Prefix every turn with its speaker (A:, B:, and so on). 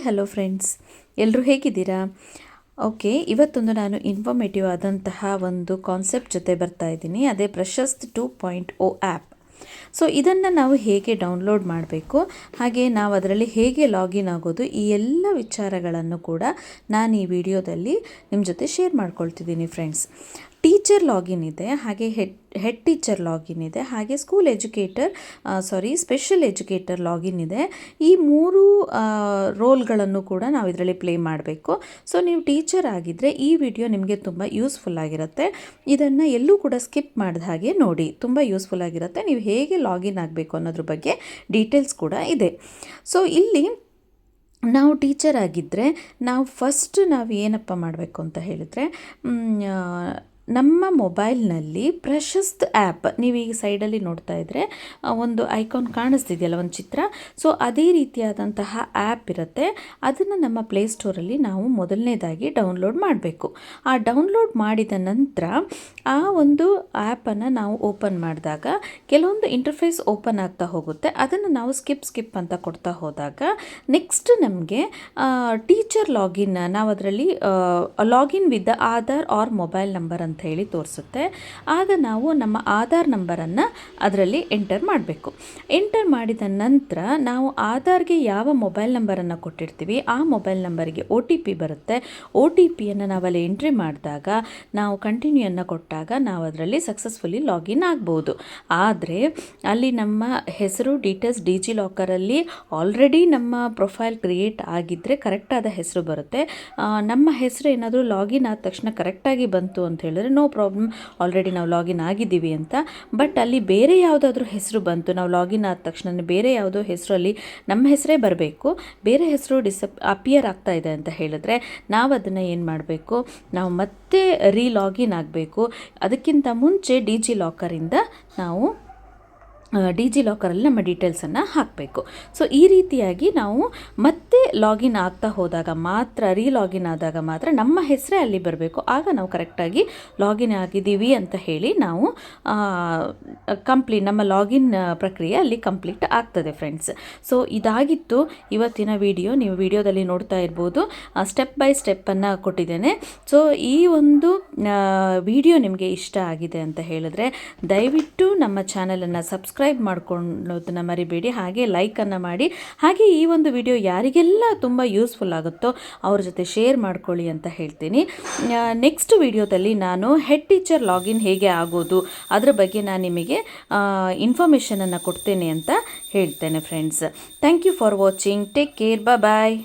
A: Hello friends, ಎಲ್ಲರೂ ಹೇಗಿದ್ದೀರಾ? Okay, ಇವತ್ತೊಂದು ನಾನು ಇನ್ಫಾರ್ಮೇಟಿವ್ ಆದಂತಹ ಒಂದು ಕಾನ್ಸೆಪ್ಟ್ ಜೊತೆ ಬರ್ತಾ ಇದ್ದೀನಿ. ಅದೇ ಪ್ರಶಸ್ತ್ 2.0 ಆ್ಯಪ್. ಸೊ ಇದನ್ನು ನಾವು ಹೇಗೆ ಡೌನ್ಲೋಡ್ ಮಾಡಬೇಕು, ಹಾಗೆ ನಾವು ಅದರಲ್ಲಿ ಹೇಗೆ ಲಾಗಿನ್ ಆಗೋದು, ಈ ಎಲ್ಲ ವಿಚಾರಗಳನ್ನು ಕೂಡ ನಾನು ಈ ವಿಡಿಯೋದಲ್ಲಿ ನಿಮ್ಮ ಜೊತೆ ಶೇರ್ ಮಾಡ್ಕೊಳ್ತಿದ್ದೀನಿ ಫ್ರೆಂಡ್ಸ್. ಟೀಚರ್ ಲಾಗಿನ್ ಇದೆ, ಹಾಗೆ ಹೆಡ್ ಟೀಚರ್ ಲಾಗಿನ್ ಇದೆ, ಹಾಗೆ school educator special educator login ಇದೆ. ಈ ಮೂರು ರೋಲ್ಗಳನ್ನು ಕೂಡ ನಾವು ಇದರಲ್ಲಿ ಪ್ಲೇ ಮಾಡಬೇಕು. ಸೊ ನೀವು ಟೀಚರ್ ಆಗಿದ್ದರೆ ಈ ವಿಡಿಯೋ ನಿಮಗೆ ತುಂಬ ಯೂಸ್ಫುಲ್ ಆಗಿರುತ್ತೆ. ಇದನ್ನು ಎಲ್ಲೂ ಕೂಡ ಸ್ಕಿಪ್ ಮಾಡಿದ ಹಾಗೆ ನೋಡಿ, ತುಂಬ ಯೂಸ್ಫುಲ್ ಆಗಿರುತ್ತೆ. ನೀವು ಹೇಗೆ ಲಾಗಿನ್ ಆಗಬೇಕು ಅನ್ನೋದ್ರ ಬಗ್ಗೆ ಡೀಟೇಲ್ಸ್ ಕೂಡ ಇದೆ. ಸೊ ಇಲ್ಲಿ ನಾವು ಟೀಚರ್ ಆಗಿದ್ದರೆ ನಾವು ಏನಪ್ಪ ಮಾಡಬೇಕು ಅಂತ ಹೇಳಿದರೆ, ನಮ್ಮ ಮೊಬೈಲ್ನಲ್ಲಿ ಪ್ರಶಸ್ತ್ ಆ್ಯಪ್, ನೀವೀಗ ಸೈಡಲ್ಲಿ ನೋಡ್ತಾ ಇದ್ದರೆ ಒಂದು ಐಕಾನ್ ಕಾಣಿಸ್ತಿದೆಯಲ್ಲ, ಒಂದು ಚಿತ್ರ. ಸೊ ಅದೇ ರೀತಿಯಾದಂತಹ ಆ್ಯಪ್ ಇರುತ್ತೆ. ಅದನ್ನು ನಮ್ಮ ಪ್ಲೇಸ್ಟೋರಲ್ಲಿ ನಾವು ಮೊದಲನೇದಾಗಿ ಡೌನ್ಲೋಡ್ ಮಾಡಬೇಕು. ಆ ಡೌನ್ಲೋಡ್ ಮಾಡಿದ ನಂತರ ಆ ಒಂದು ಆ್ಯಪನ್ನು ನಾವು ಓಪನ್ ಮಾಡಿದಾಗ ಕೆಲವೊಂದು ಇಂಟರ್ಫೇಸ್ ಓಪನ್ ಆಗ್ತಾ ಹೋಗುತ್ತೆ. ಅದನ್ನು ನಾವು ಸ್ಕಿಪ್ ಅಂತ ಕೊಡ್ತಾ ಹೋದಾಗ ನೆಕ್ಸ್ಟ್ ನಮಗೆ ಟೀಚರ್ ಲಾಗಿನ್, ನಾವು ಅದರಲ್ಲಿ login with Aadhaar or mobile number ಅಂತ ಹೇಳಿ ತೋರಿಸುತ್ತೆ. ಆಗ ನಾವು ನಮ್ಮ ಆಧಾರ್ ನಂಬರನ್ನು ಅದರಲ್ಲಿ ಎಂಟರ್ ಮಾಡಬೇಕು. ಎಂಟರ್ ಮಾಡಿದ ನಂತರ ನಾವು ಆಧಾರ್ಗೆ ಯಾವ ಮೊಬೈಲ್ ನಂಬರನ್ನು ಕೊಟ್ಟಿರ್ತೀವಿ ಆ ಮೊಬೈಲ್ ನಂಬರಿಗೆ OTP ಬರುತ್ತೆ. OTPಯನ್ನು ನಾವಲ್ಲಿ ಎಂಟ್ರಿ ಮಾಡಿದಾಗ ನಾವು ಕಂಟಿನ್ಯೂಯನ್ನು ಕೊಟ್ಟಾಗ ನಾವು ಅದರಲ್ಲಿ ಸಕ್ಸಸ್ಫುಲಿ ಲಾಗಿನ್ ಆಗ್ಬೋದು. ಆದರೆ ಅಲ್ಲಿ ನಮ್ಮ ಹೆಸರು ಡೀಟೇಲ್ಸ್ ಡಿಜಿ ಲಾಕರಲ್ಲಿ ಆಲ್ರೆಡಿ ನಮ್ಮ ಪ್ರೊಫೈಲ್ ಕ್ರಿಯೇಟ್ ಆಗಿದ್ದರೆ ಕರೆಕ್ಟಾದ ಹೆಸರು ಬರುತ್ತೆ. ನಮ್ಮ ಹೆಸರು ಏನಾದರೂ ಲಾಗಿನ್ ಆದ ತಕ್ಷಣ ಕರೆಕ್ಟಾಗಿ ಬಂತು ಅಂತ ಹೇಳಿದ್ರೆ ನೋ ಪ್ರಾಬ್ಲಮ್, ಆಲ್ರೆಡಿ ನಾವು ಲಾಗಿನ್ ಆಗಿದ್ದೀವಿ ಅಂತ. ಬಟ್ ಅಲ್ಲಿ ಬೇರೆ ಯಾವುದಾದ್ರೂ ಹೆಸರು ಬಂತು, ನಾವು ಲಾಗಿನ್ ಆದ ತಕ್ಷಣ ಬೇರೆ ಯಾವುದೋ ಹೆಸರಲ್ಲಿ ನಮ್ಮ ಹೆಸರೇ ಬರಬೇಕು, ಬೇರೆ ಹೆಸರು ಅಪಿಯರ್ ಆಗ್ತಾ ಇದೆ ಅಂತ ಹೇಳಿದ್ರೆ ನಾವು ಅದನ್ನು ಏನು ಮಾಡಬೇಕು, ನಾವು ಮತ್ತೆ ರೀಲಾಗಿನ್ ಆಗಬೇಕು. ಅದಕ್ಕಿಂತ ಮುಂಚೆ ಡಿಜಿ ಲಾಕರಿಂದ ನಾವು ಡಿಜಿ ಲಾಕರಲ್ಲಿ ನಮ್ಮ ಡೀಟೇಲ್ಸನ್ನು ಹಾಕಬೇಕು. ಸೊ ಈ ರೀತಿಯಾಗಿ ನಾವು ಮತ್ತೆ ಲಾಗಿನ್ ಆಗ್ತಾ ಹೋದಾಗ ಮಾತ್ರ, ರೀಲಾಗಿನ್ ಆದಾಗ ಮಾತ್ರ ನಮ್ಮ ಹೆಸರೇ ಅಲ್ಲಿ ಬರಬೇಕು. ಆಗ ನಾವು ಕರೆಕ್ಟಾಗಿ ಲಾಗಿನ್ ಆಗಿದ್ದೀವಿ ಅಂತ ಹೇಳಿ ನಾವು ನಮ್ಮ ಲಾಗಿನ್ ಪ್ರಕ್ರಿಯೆ ಅಲ್ಲಿ ಕಂಪ್ಲೀಟ್ ಆಗ್ತದೆ ಫ್ರೆಂಡ್ಸ್. ಸೊ ಇದಾಗಿತ್ತು ಇವತ್ತಿನ ವಿಡಿಯೋ. ನೀವು ವಿಡಿಯೋದಲ್ಲಿ ನೋಡ್ತಾ ಇರ್ಬೋದು, ಸ್ಟೆಪ್ ಬೈ ಸ್ಟೆಪ್ಪನ್ನು ಕೊಟ್ಟಿದ್ದೇನೆ. ಸೊ ಈ ಒಂದು ವಿಡಿಯೋ ನಿಮಗೆ ಇಷ್ಟ ಆಗಿದೆ ಅಂತ ಹೇಳಿದ್ರೆ ದಯವಿಟ್ಟು ನಮ್ಮ ಚಾನಲನ್ನು ಸಬ್ಸ್ಕ್ರೈಬ್ ಮಾಡ್ಕೊಳ್ಳೋದನ್ನು ಮರಿಬೇಡಿ. ಹಾಗೆ ಲೈಕನ್ನು ಮಾಡಿ, ಹಾಗೆ ಈ ಒಂದು ವಿಡಿಯೋ ಯಾರಿಗೆಲ್ಲ ತುಂಬ ಯೂಸ್ಫುಲ್ ಆಗುತ್ತೋ ಅವ್ರ ಜೊತೆ ಶೇರ್ ಮಾಡ್ಕೊಳ್ಳಿ ಅಂತ ಹೇಳ್ತೀನಿ. ನೆಕ್ಸ್ಟ್ ವಿಡಿಯೋದಲ್ಲಿ ನಾನು ಹೆಡ್ ಟೀಚರ್ ಲಾಗಿನ್ ಹೇಗೆ ಆಗೋದು ಅದರ ಬಗ್ಗೆ ನಾನು ನಿಮಗೆ ಇನ್ಫಾರ್ಮೇಷನನ್ನು ಕೊಡ್ತೇನೆ ಅಂತ ಹೇಳ್ತೇನೆ friends. Thank you for watching. Take care. Bye.